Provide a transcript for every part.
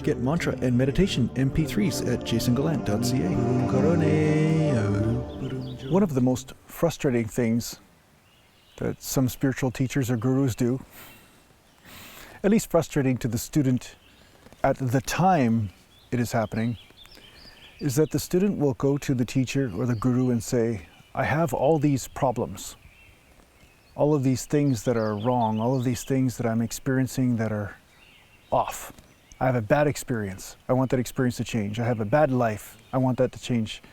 Get mantra and meditation MP3s at JasonGallant.ca. One of the most frustrating things that some spiritual teachers or gurus do, at least frustrating to the student at the time it is happening, is that the student will go to the teacher or the guru and say, I have all these problems, all of these things that are wrong, all of these things that I'm experiencing that are off. I have a bad experience. I want that experience to change. I have a bad life. I want that to change.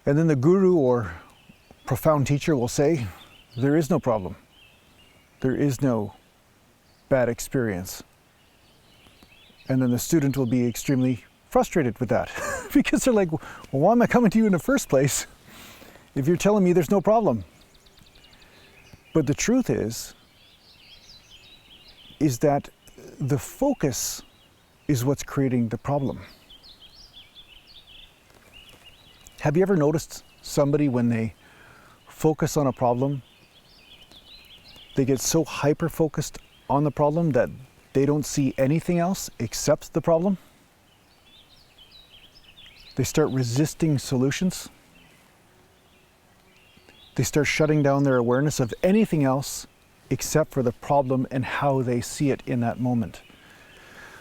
And then the guru or profound teacher will say, there is no problem. There is no bad experience. And then the student will be extremely frustrated with that because they're like, well, why am I coming to you in the first place if you're telling me there's no problem? But the truth is that the focus is what's creating the problem. Have you ever noticed somebody when they focus on a problem, they get so hyper-focused on the problem that they don't see anything else except the problem? They start resisting solutions. They start shutting down their awareness of anything else except for the problem and how they see it in that moment.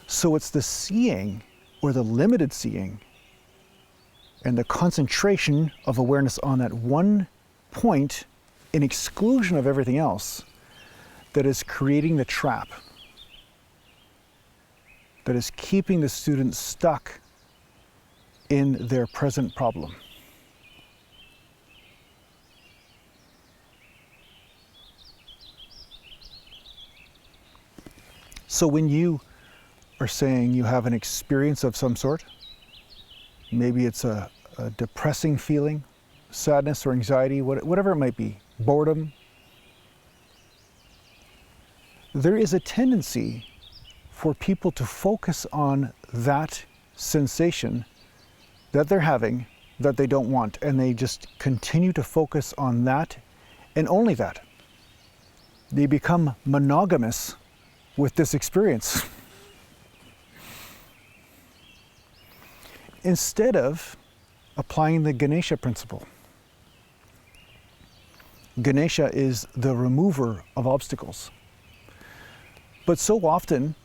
So it's the seeing, or the limited seeing, and the concentration of awareness on that one point in exclusion of everything else that is creating the trap, that is keeping the student stuck in their present problem. So when you are saying you have an experience of some sort, maybe it's a depressing feeling, sadness or anxiety, whatever it might be, boredom, there is a tendency for people to focus on that sensation that they're having that they don't want, and they just continue to focus on that and only that. They become monogamous with this experience instead of applying the Ganesha principle. Ganesha is the remover of obstacles. But so often,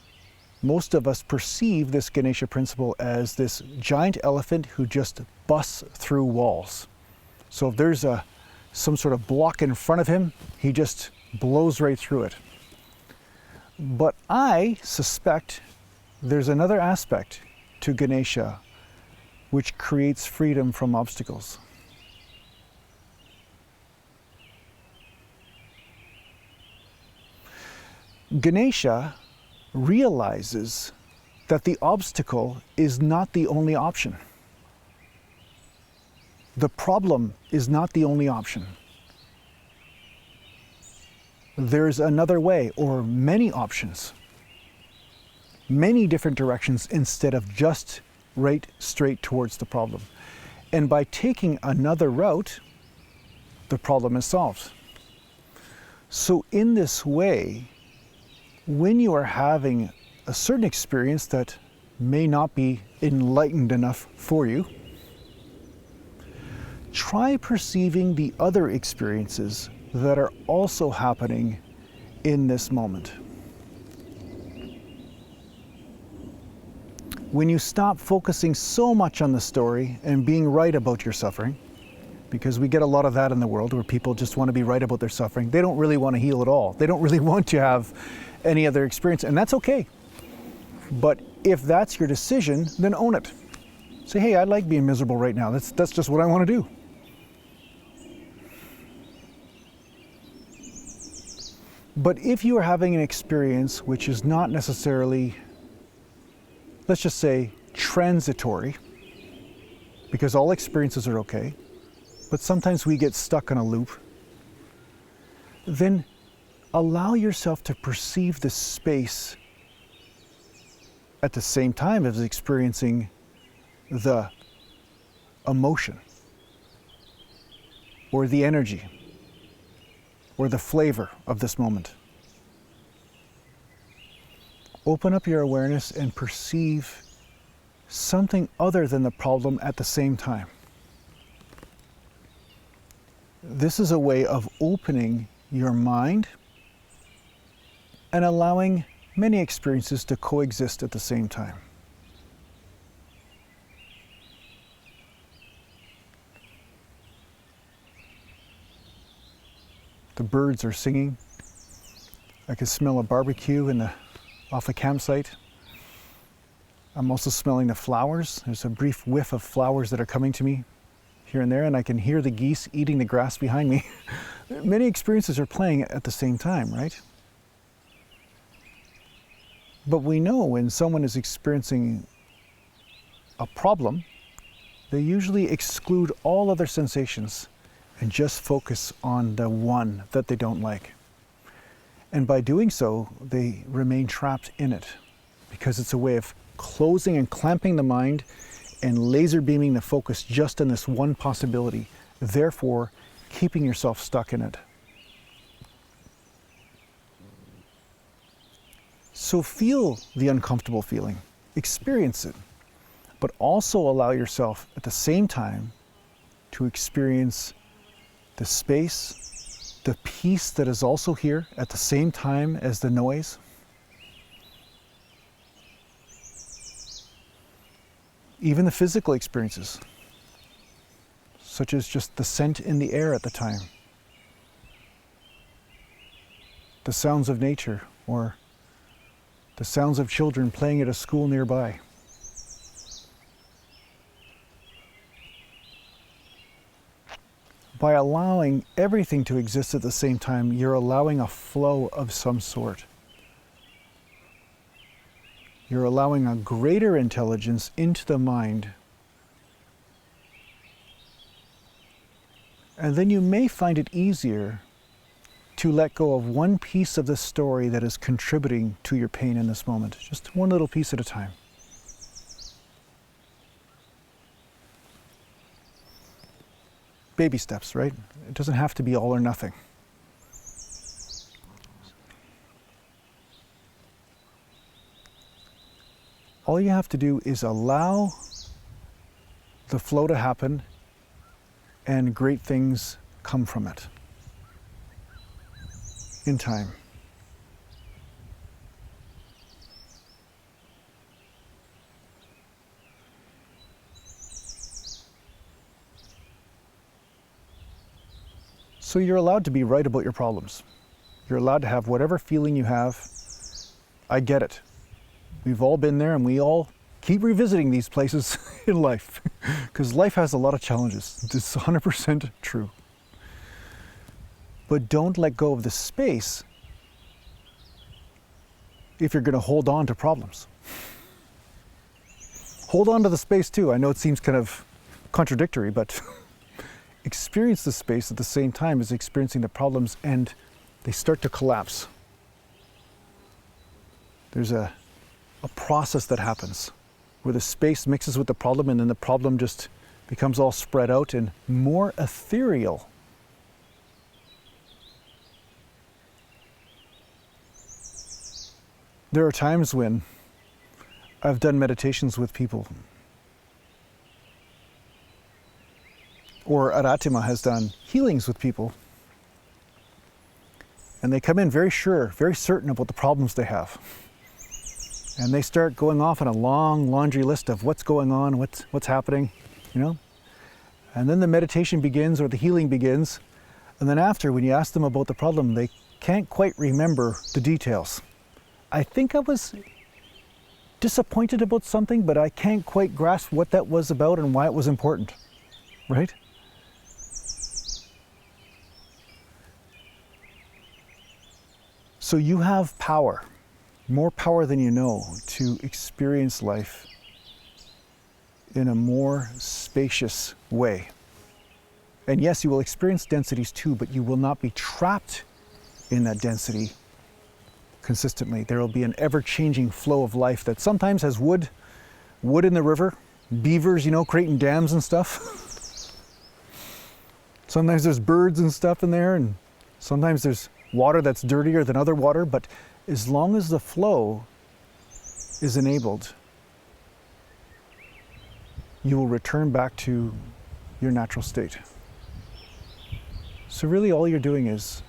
most of us perceive this Ganesha principle as this giant elephant who just busts through walls. So if there's some sort of block in front of him, he just blows right through it. But I suspect there's another aspect to Ganesha which creates freedom from obstacles. Ganesha realizes that the obstacle is not the only option. The problem is not the only option. There's another way, or many options, many different directions instead of just right straight towards the problem. And by taking another route, the problem is solved. So in this way, when you are having a certain experience that may not be enlightened enough for you, try perceiving the other experiences that are also happening in this moment. When you stop focusing so much on the story and being right about your suffering, because we get a lot of that in the world where people just want to be right about their suffering. They don't really want to heal at all. They don't really want to have any other experience, and that's okay. But if that's your decision, then own it. Say, hey, I like being miserable right now. That's just what I want to do. But if you are having an experience which is not necessarily, let's just say, transitory, because all experiences are okay, but sometimes we get stuck in a loop, then allow yourself to perceive the space at the same time as experiencing the emotion or the energy or the flavor of this moment. Open up your awareness and perceive something other than the problem at the same time. This is a way of opening your mind and allowing many experiences to coexist at the same time. The birds are singing. I can smell a barbecue off a campsite. I'm also smelling the flowers. There's a brief whiff of flowers that are coming to me here and there, and I can hear the geese eating the grass behind me. Many experiences are playing at the same time, right? But we know when someone is experiencing a problem, they usually exclude all other sensations and just focus on the one that they don't like. And by doing so, they remain trapped in it because it's a way of closing and clamping the mind and laser beaming the focus just on this one possibility, therefore keeping yourself stuck in it. So feel the uncomfortable feeling, experience it, but also allow yourself at the same time to experience the space, the peace that is also here at the same time as the noise. Even the physical experiences, such as just the scent in the air at the time, the sounds of nature, or the sounds of children playing at a school nearby. By allowing everything to exist at the same time, you're allowing a flow of some sort. You're allowing a greater intelligence into the mind. And then you may find it easier to let go of one piece of the story that is contributing to your pain in this moment. Just one little piece at a time. Baby steps, right? It doesn't have to be all or nothing. All you have to do is allow the flow to happen, and great things come from it in time. So you're allowed to be right about your problems. You're allowed to have whatever feeling you have. I get it. We've all been there, and we all keep revisiting these places in life because life has a lot of challenges. It's 100% true. But don't let go of the space if you're going to hold on to problems. Hold on to the space too. I know it seems kind of contradictory, but experience the space at the same time as experiencing the problems, and they start to collapse. There's a process that happens where the space mixes with the problem, and then the problem just becomes all spread out and more ethereal. There are times when I've done meditations with people, or Aratima has done healings with people, and they come in very sure, very certain about the problems they have. And they start going off on a long laundry list of what's going on, what's happening, you know? And then the meditation begins, or the healing begins, and then after, when you ask them about the problem, they can't quite remember the details. I think I was disappointed about something, but I can't quite grasp what that was about and why it was important, right? So you have power, more power than you know, to experience life in a more spacious way. And yes, you will experience densities too, but you will not be trapped in that density consistently. There will be an ever-changing flow of life that sometimes has wood in the river, beavers, you know, creating dams and stuff. Sometimes there's birds and stuff in there, and sometimes there's water that's dirtier than other water, but as long as the flow is enabled, you will return back to your natural state. So really all you're doing is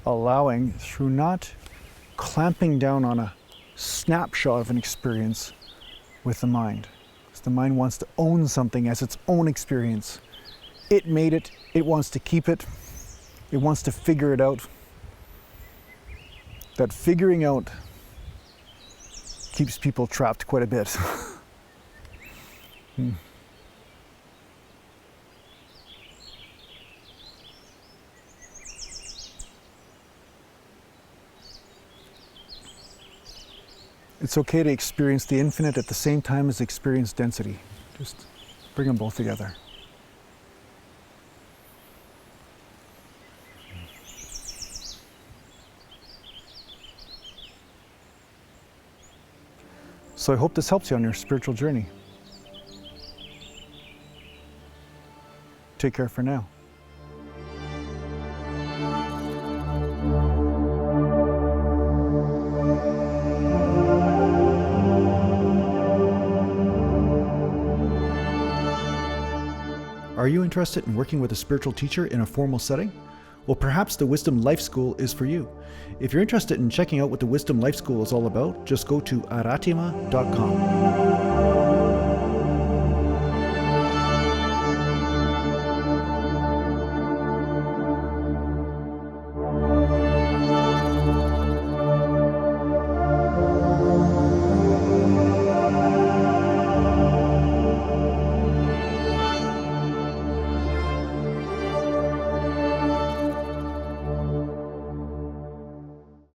allowing, through not clamping down on a snapshot of an experience with the mind. Because the mind wants to own something as its own experience. It made it, it wants to keep it, it wants to figure it out. That figuring out keeps people trapped quite a bit. It's okay to experience the infinite at the same time as experience density. Just bring them both together. So I hope this helps you on your spiritual journey. Take care for now. Are you interested in working with a spiritual teacher in a formal setting? Well, perhaps the Wisdom Life School is for you. If you're interested in checking out what the Wisdom Life School is all about, just go to aratima.com.